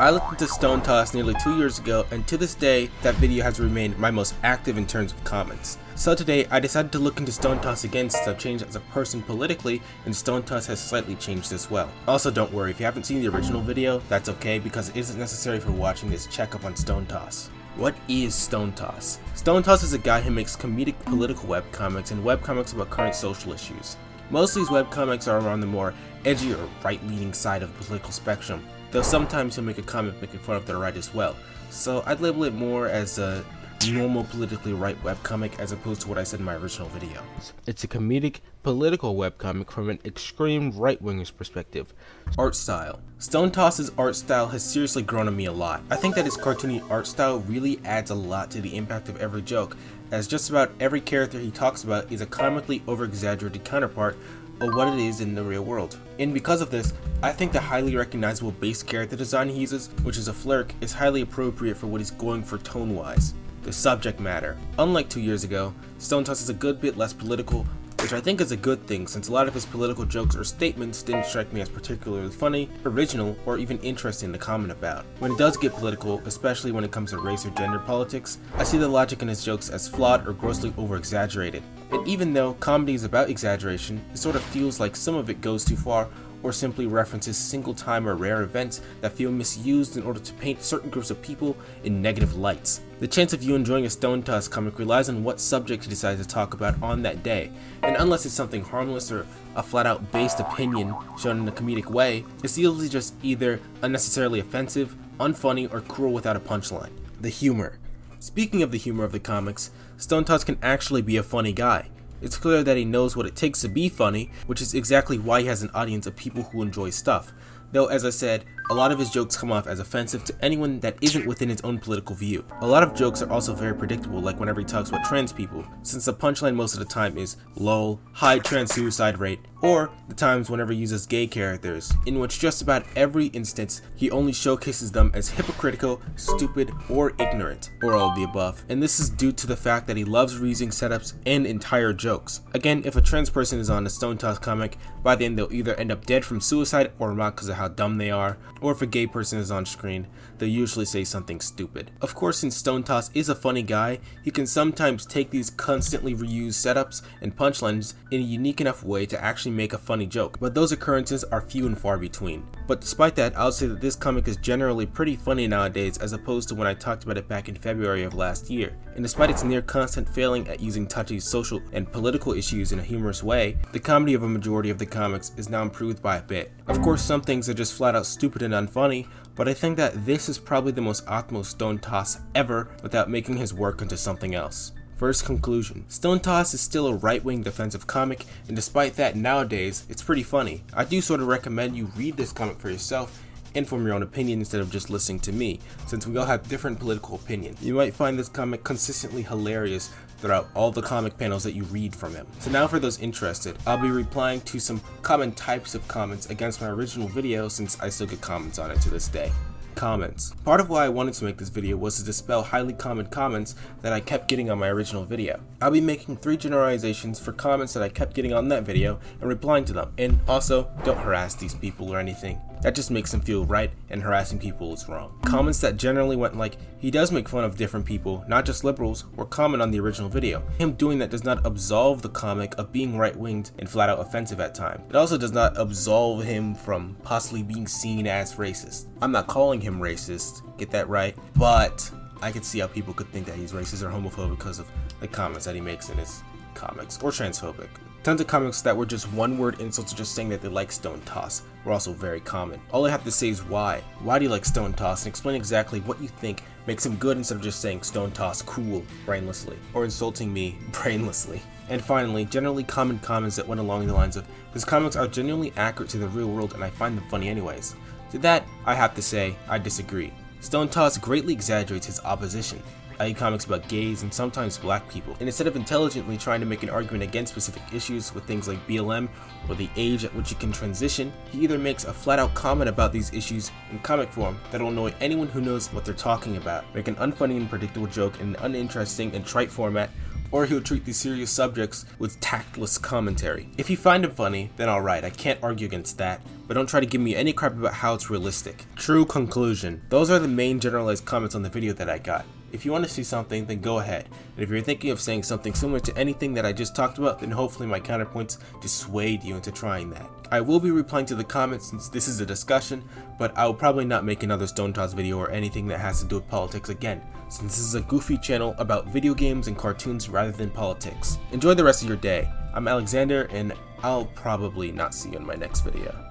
I looked into Stone Toss nearly 2 years ago, and to this day, that video has remained my most active in terms of comments. So today, I decided to look into Stone Toss again since I've changed as a person politically, and Stone Toss has slightly changed as well. Also, don't worry, if you haven't seen the original video, that's okay because it isn't necessary for watching this checkup on Stone Toss. What is Stone Toss? Stone Toss is a guy who makes comedic political webcomics and webcomics about current social issues. Most of these webcomics are on the more edgy or right-leaning side of the political spectrum, though sometimes he'll make a comic making fun of the right as well. So I'd label it more as a normal politically right webcomic as opposed to what I said in my original video. It's a comedic political webcomic from an extreme right-winger's perspective. Art style. Stone Toss's art style has seriously grown on me a lot. I think that his cartoony art style really adds a lot to the impact of every joke, as just about every character he talks about is a comically over-exaggerated counterpart of what it is in the real world. And because of this, I think the highly recognizable base character design he uses, which is a flirk, is highly appropriate for what he's going for tone-wise. The subject matter. Unlike 2 years ago, Stone Toss is a good bit less political, which I think is a good thing since a lot of his political jokes or statements didn't strike me as particularly funny, original, or even interesting to comment about. When it does get political, especially when it comes to race or gender politics, I see the logic in his jokes as flawed or grossly over-exaggerated. And even though comedy is about exaggeration, it sort of feels like some of it goes too far or simply references single-time or rare events that feel misused in order to paint certain groups of people in negative lights. The chance of you enjoying a Stone Toss comic relies on what subject he decides to talk about on that day, and unless it's something harmless or a flat-out based opinion shown in a comedic way, it's usually just either unnecessarily offensive, unfunny, or cruel without a punchline. The humor. Speaking of the humor of the comics, Stone Toss can actually be a funny guy. It's clear that he knows what it takes to be funny, which is exactly why he has an audience of people who enjoy stuff. Though, as I said, a lot of his jokes come off as offensive to anyone that isn't within his own political view. A lot of jokes are also very predictable, like whenever he talks about trans people, since the punchline most of the time is lol, high trans suicide rate, or the times whenever he uses gay characters, in which just about every instance he only showcases them as hypocritical, stupid, or ignorant, or all of the above. And this is due to the fact that he loves reusing setups and entire jokes. Again, if a trans person is on a Stone Toss comic, by the end they'll either end up dead from suicide or not because of how dumb they are, or if a gay person is on screen, they'll usually say something stupid. Of course, since Stone Toss is a funny guy, he can sometimes take these constantly reused setups and punchlines in a unique enough way to actually make a funny joke, but those occurrences are few and far between. But despite that, I'll say that this comic is generally pretty funny nowadays as opposed to when I talked about it back in February of last year. And despite its near constant failing at using touchy social and political issues in a humorous way, the comedy of a majority of the comics is now improved by a bit. Of course, some things are just flat out stupid and unfunny, but I think that this is probably the most optimal Stone Toss ever without making his work into something else. First conclusion. Stone Toss is still a right-wing defensive comic, and despite that, nowadays, it's pretty funny. I do sort of recommend you read this comic for yourself and form your own opinion instead of just listening to me, since we all have different political opinions. You might find this comic consistently hilarious throughout all the comic panels that you read from him. So now for those interested, I'll be replying to some common types of comments against my original video since I still get comments on it to this day. Comments. Part of why I wanted to make this video was to dispel highly common comments that I kept getting on my original video. I'll be making 3 generalizations for comments that I kept getting on that video and replying to them. And also, don't harass these people or anything. That just makes them feel right, and harassing people is wrong. Comments that generally went like, he does make fun of different people, not just liberals, were common on the original video. Him doing that does not absolve the comic of being right-winged and flat-out offensive at times. It also does not absolve him from possibly being seen as racist. I'm not calling him racist, get that right, but I could see how people could think that he's racist or homophobic because of the comments that he makes in his comics, or transphobic. Tons of comics that were just one-word insults or just saying that they like Stone Toss were also very common. All I have to say is why. Why do you like Stone Toss? And explain exactly what you think makes him good instead of just saying Stone Toss cool brainlessly, or insulting me brainlessly. And finally, generally common comments that went along the lines of, his comics are genuinely accurate to the real world and I find them funny anyways. To that, I have to say, I disagree. Stone Toss greatly exaggerates his opposition. I read comics about gays and sometimes black people, and instead of intelligently trying to make an argument against specific issues with things like BLM or the age at which you can transition, he either makes a flat-out comment about these issues in comic form that'll annoy anyone who knows what they're talking about, make an unfunny and predictable joke in an uninteresting and trite format, or he'll treat these serious subjects with tactless commentary. If you find him funny, then alright, I can't argue against that, but don't try to give me any crap about how it's realistic. True conclusion. Those are the main generalized comments on the video that I got. If you want to see something, then go ahead. And if you're thinking of saying something similar to anything that I just talked about, then hopefully my counterpoints dissuade you into trying that. I will be replying to the comments since this is a discussion, but I will probably not make another Stone Toss video or anything that has to do with politics again, since this is a goofy channel about video games and cartoons rather than politics. Enjoy the rest of your day. I'm Alexander, and I'll probably not see you in my next video.